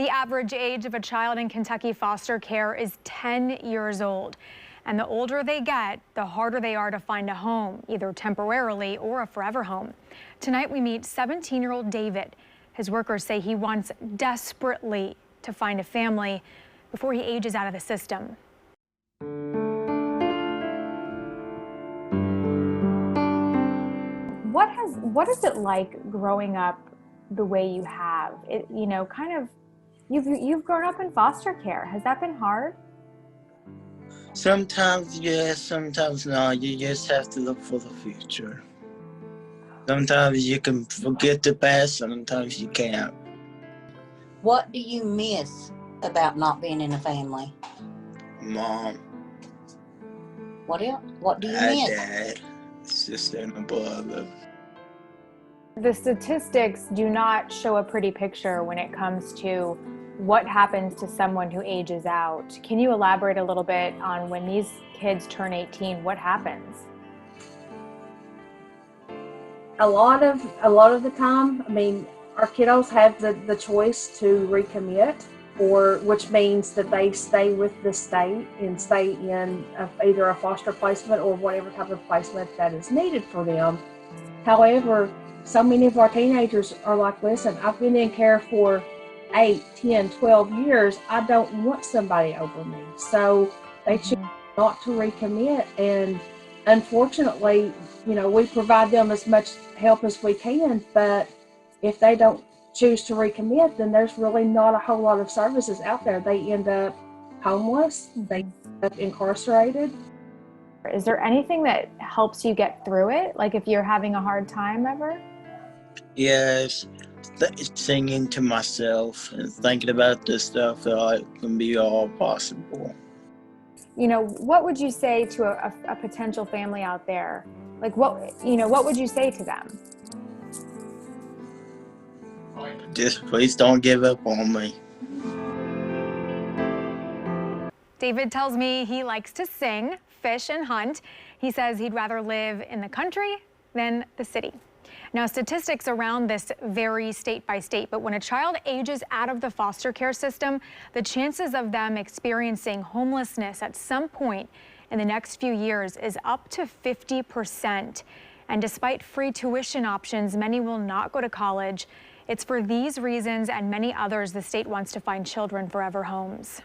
The average age of a child in Kentucky foster care is 10 years old. And the older they get, the harder they are to find a home, either temporarily or a forever home. Tonight we meet 17-year-old David. His workers say he wants desperately to find a family before he ages out of the system. What is it like growing up the way you have? You've grown up in foster care. Has that been hard? Sometimes yes, sometimes no. You just have to look for the future. Sometimes you can forget the past, sometimes you can't. What do you miss about not being in a family? Mom. What else? What do you miss? Dad, sister, and a brother. The statistics do not show a pretty picture when it comes to what happens to someone who ages out. Can you elaborate a little bit on when these kids turn 18, what happens? A lot of the time, I mean, our kiddos have the choice to recommit, which means that they stay with the state and stay in either a foster placement or whatever type of placement that is needed for them. However, so many of our teenagers are like, listen, I've been in care for 8, 10, 12 years. I don't want somebody over me. So they choose not to recommit. And unfortunately, we provide them as much help as we can, but if they don't choose to recommit, then there's really not a whole lot of services out there. They end up homeless, they end up incarcerated. Is there anything that helps you get through it? Like if you're having a hard time ever? Yes, singing to myself and thinking about the stuff that can be all possible. What would you say to a potential family out there? Like what would you say to them? Just please don't give up on me. David tells me he likes to sing, fish, and hunt. He says he'd rather live in the country than the city. Now, statistics around this vary state by state, but when a child ages out of the foster care system, the chances of them experiencing homelessness at some point in the next few years is up to 50%. And despite free tuition options, many will not go to college. It's for these reasons and many others the state wants to find children forever homes.